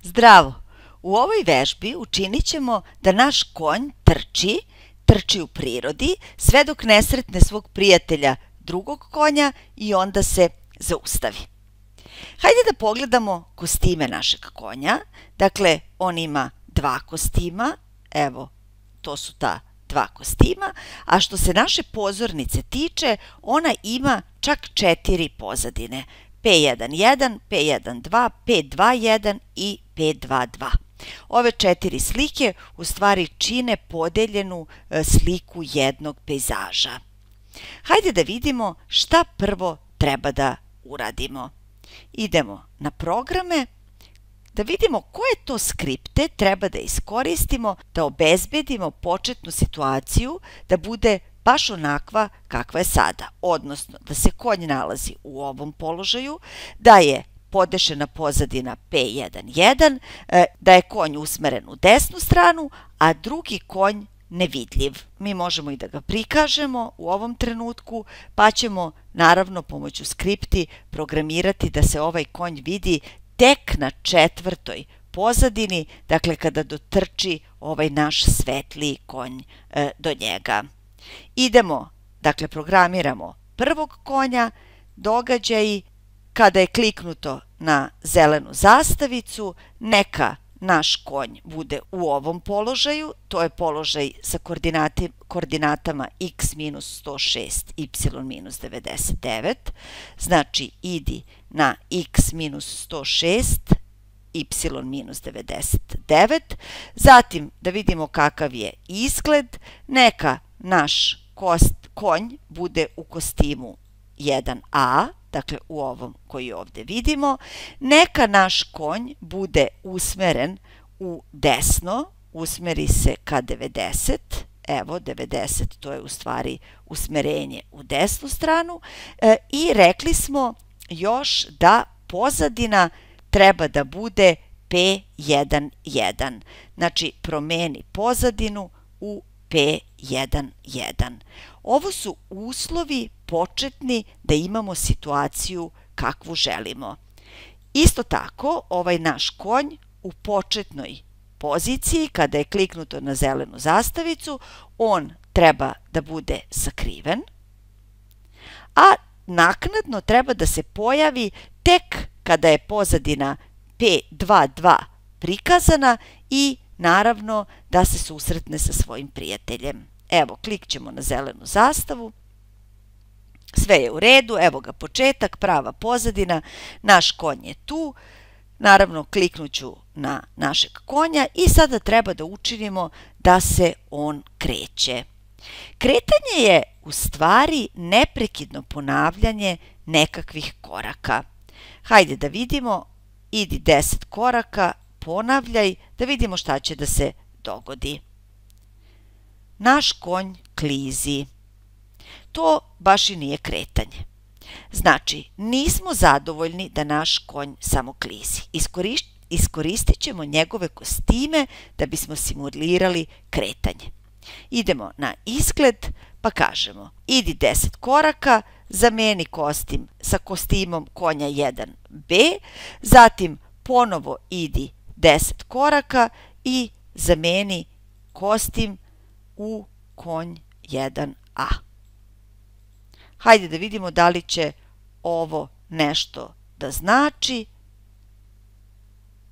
Zdravo! U ovoj vežbi učinit ćemo da naš konj trči u prirodi sve dok ne sretne svog prijatelja drugog konja i onda se zaustavi. Hajde da pogledamo kostime našeg konja. Dakle, on ima dva kostima, evo, to su ta dva kostima, a što se naše pozornice tiče, ona ima čak 4 pozadine. P1.1, P1.2, P2.1 i P2.2. Ove 4 slike u stvari čine podeljenu sliku jednog pejzaža. Hajde da vidimo šta prvo treba da uradimo. Idemo na programe, da vidimo koje to skripte treba da iskoristimo da obezbedimo početnu situaciju da bude baš onakva kakva je sada, odnosno da se konj nalazi u ovom položaju, da je podešena pozadina P1.1, da je konj usmeren u desnu stranu, a drugi konj nevidljiv. Mi možemo i da ga prikažemo u ovom trenutku, pa ćemo naravno pomoću skripti programirati da se ovaj konj vidi tek na 4. pozadini, dakle kada dotrči ovaj naš svetliji konj do njega. Idemo, dakle programiramo prvog konja, događaji, kada je kliknuto na zelenu zastavicu, neka naš konj bude u ovom položaju, to je položaj sa koordinatama x-106, y-99, znači idi na x-106, y-99, zatim da vidimo kakav je izgled, neka naš konj bude u kostimu 1a, dakle u ovom koji ovdje vidimo, neka naš konj bude usmeren u desno, usmeri se ka 90, evo 90 to je u stvari usmerenje u desnu stranu i rekli smo još da pozadina treba da bude P1.1, znači promeni pozadinu u P1.1. Ovo su uslovi početni da imamo situaciju kakvu želimo. Isto tako, ovaj naš konj u početnoj poziciji, kada je kliknuto na zelenu zastavicu, on treba da bude sakriven, a naknadno treba da se pojavi tek kada je pozadina P2.2 prikazana i naravno da se susretne sa svojim prijateljem. Evo, klikćemo na zelenu zastavu. Sve je u redu, evo ga početak, prava pozadina, naš konj je tu, naravno kliknuću na našeg konja i sada treba da učinimo da se on kreće. Kretanje je u stvari neprekidno ponavljanje nekakvih koraka. Hajde da vidimo, idi 10 koraka, ponavljaj, da vidimo šta će da se dogodi. Naš konj klizi. To baš i nije kretanje. Znači, nismo zadovoljni da naš konj samo klizi. Iskoristit ćemo njegove kostime da bismo simulirali kretanje. Idemo na izgled pa kažemo idi 10 koraka, zameni kostim sa kostimom konja 1b, zatim ponovo idi 10 koraka i zameni kostim u konj 1a. Hajde da vidimo da li će ovo nešto da znači.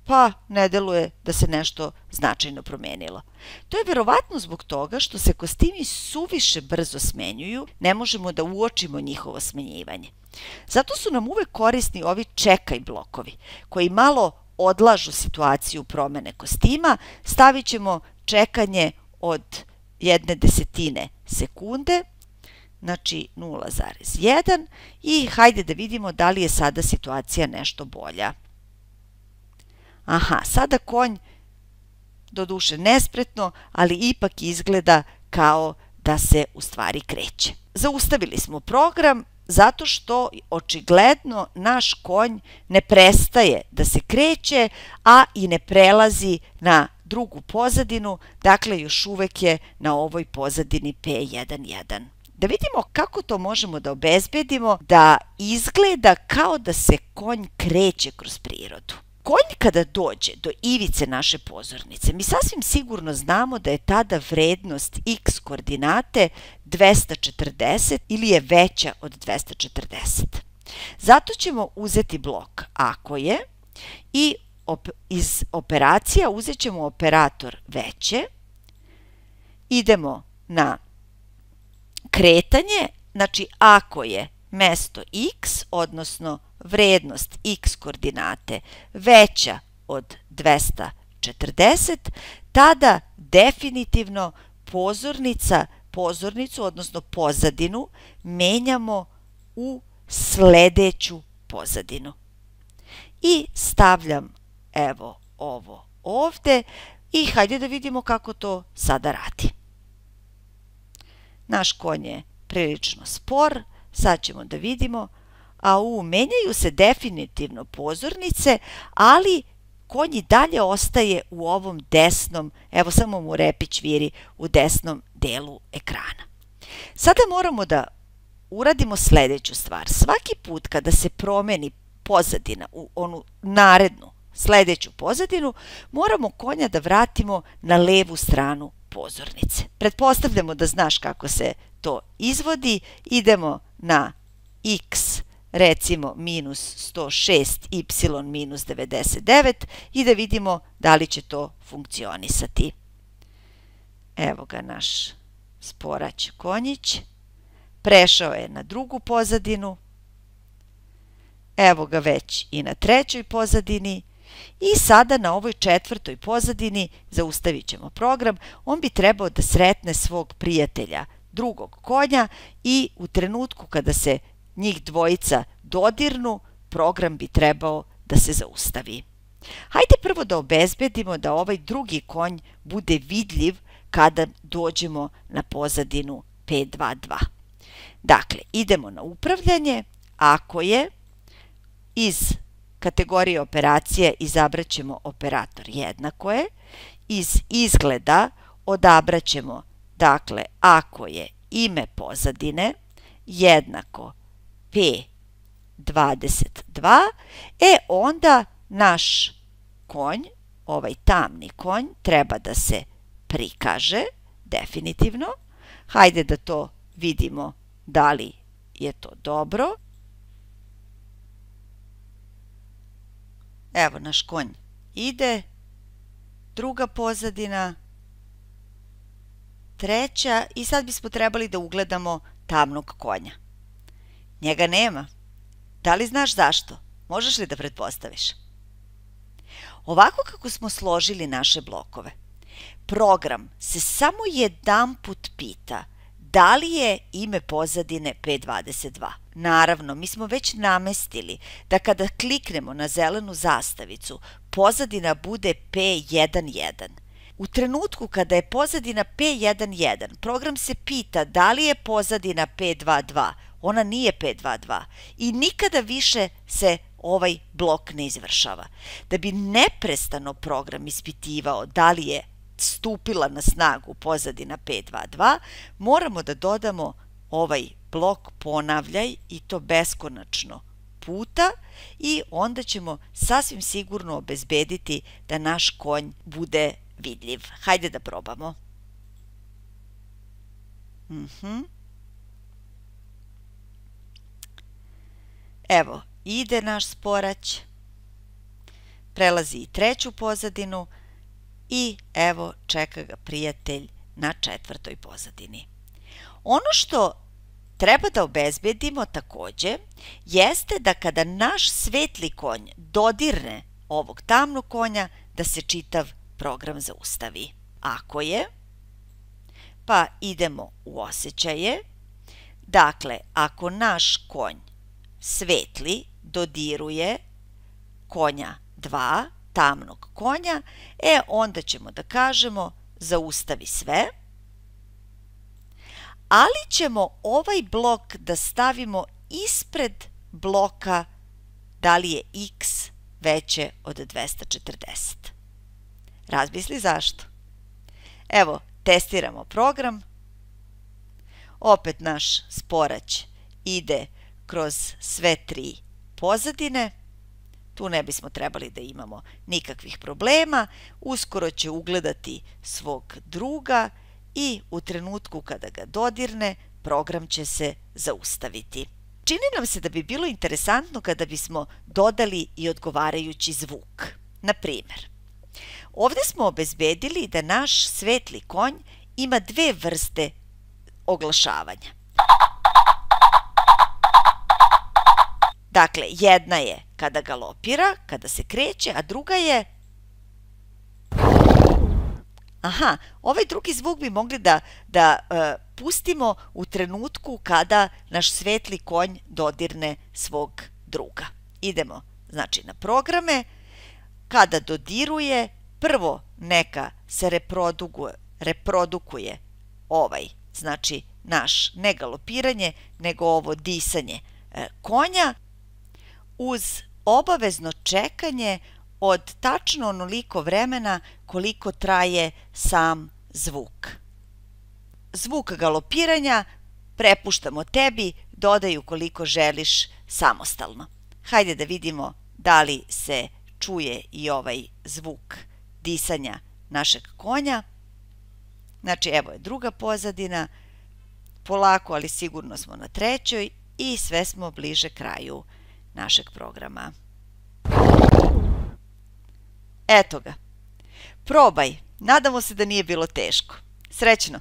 Pa ne deluje da se nešto značajno promenilo. To je verovatno zbog toga što se kostimi suviše brzo smenjuju, ne možemo da uočimo njihovo smenjivanje. Zato su nam uvek korisni ovi čekaj blokovi, koji malo odlažu situaciju promene kostima. Stavit ćemo čekanje od 1/10 sekunde, znači 0,1 i hajde da vidimo da li je sada situacija nešto bolja. Aha, sada konj, doduše nespretno, ali ipak izgleda kao da se u stvari kreće. Zaustavili smo program zato što očigledno naš konj ne prestaje da se kreće, a i ne prelazi na drugu pozadinu, dakle još uvek je na ovoj pozadini P1.1. Da vidimo kako to možemo da obezbedimo da izgleda kao da se konj kreće kroz prirodu. konj kada dođe do ivice naše pozornice, mi sasvim sigurno znamo da je tada vrednost x koordinate 240 ili je veća od 240. Zato ćemo uzeti blok ako je i iz operacija uzet ćemo operator veće. Idemo na kretanje, znači ako je mesto x, odnosno vrednost x koordinate veća od 240, tada definitivno pozornicu, odnosno pozadinu, menjamo u sledeću pozadinu. I stavljam evo ovo ovde i hajde da vidimo kako to sada radi. Naš konj je prilično spor, sad ćemo da vidimo, menjaju se definitivno pozornice, ali konj i dalje ostaje u ovom desnom, evo samo mu repić viri u desnom delu ekrana. Sada moramo da uradimo sledeću stvar. Svaki put kada se promeni pozadina u onu narednu, sledeću pozadinu, moramo konja da vratimo na levu stranu pozornice. Pretpostavljamo da znaš kako se to izvodi. Idemo na x, recimo minus 106, y minus 99 i da vidimo da li će to funkcionisati. Evo ga naš sporać konjić. Prešao je na drugu pozadinu. Evo ga već i na trećoj pozadini. I sada na ovoj četvrtoj pozadini zaustavit ćemo program. On bi trebao da sretne svog prijatelja, drugog konja, i u trenutku kada se njih dvojica dodirnu, program bi trebao da se zaustavi. Hajde prvo da obezbedimo da ovaj drugi konj bude vidljiv kada dođemo na pozadinu 522. Dakle, idemo na upravljanje. Ako je, iz kategorije operacije izabraćemo operator jednako je. Iz izgleda odabraćemo, dakle, ako je ime pozadine jednako P22, onda naš konj, ovaj tamni konj, treba da se prikaže, definitivno. Hajde da to vidimo da li je to dobro. Evo, naš konj ide, druga pozadina, treća i sad bismo trebali da ugledamo tamnog konja. Njega nema. Da li znaš zašto? Možeš li da pretpostaviš? Ovako kako smo složili naše blokove, program se samo jedanput pita da li je ime pozadine P22. Naravno, mi smo već namestili da kada kliknemo na zelenu zastavicu, pozadina bude P11. U trenutku kada je pozadina P11, program se pita da li je pozadina P22. Ona nije P22 i nikada više se ovaj blok ne izvršava. Da bi neprestano program ispitivao da li je stupila na snagu pozadina P22, moramo da dodamo ovaj blok ponavljaj i to beskonačno puta i onda ćemo sasvim sigurno obezbediti da naš konj bude vidljiv. Hajde da probamo. Evo, ide naš sporać, prelazi i treću pozadinu i evo čeka ga prijatelj na četvrtoj pozadini. Ono što treba da obezbedimo takođe jeste da kada naš svetli konj dodirne ovog tamnog konja, da se čitav program zaustavi. Ako je, pa idemo u osjećaje. Dakle, ako naš konj svetli dodiruje konja 2, tamnog konja, onda ćemo da kažemo zaustavi sve, ali ćemo ovaj blok da stavimo ispred bloka da li je x veće od 240. Razmisli zašto. Evo, testiramo program. Opet naš sporać ide kroz sve tri pozadine. Tu ne bismo trebali da imamo nikakvih problema. Uskoro će ugledati svog druga i u trenutku kada ga dodirne, program će se zaustaviti. Čini nam se da bi bilo interesantno kada bismo dodali i odgovarajući zvuk. Na primjer, ovdje smo obezbedili da naš svetli konj ima dve vrste oglašavanja. Dakle, jedna je kada galopira, kada se kreće, a druga je... Aha, ovaj drugi zvuk bi mogli da pustimo u trenutku kada naš svetli konj dodirne svog druga. Idemo, znači, na programe. Kada dodiruje, prvo neka se reprodukuje ovaj, znači, naš ne galopiranje, nego ovo disanje konja, uz obavezno čekanje od tačno onoliko vremena koliko traje sam zvuk. Zvuk galopiranja prepuštamo tebi, dodaj ukoliko želiš samostalno. Hajde da vidimo da li se čuje i ovaj zvuk disanja našeg konja. Znači, evo je druga pozadina, polako, ali sigurno smo na trećoj i sve smo bliže kraju našeg programa. Eto ga. Probaj. Nadamo se da nije bilo teško. Srećno!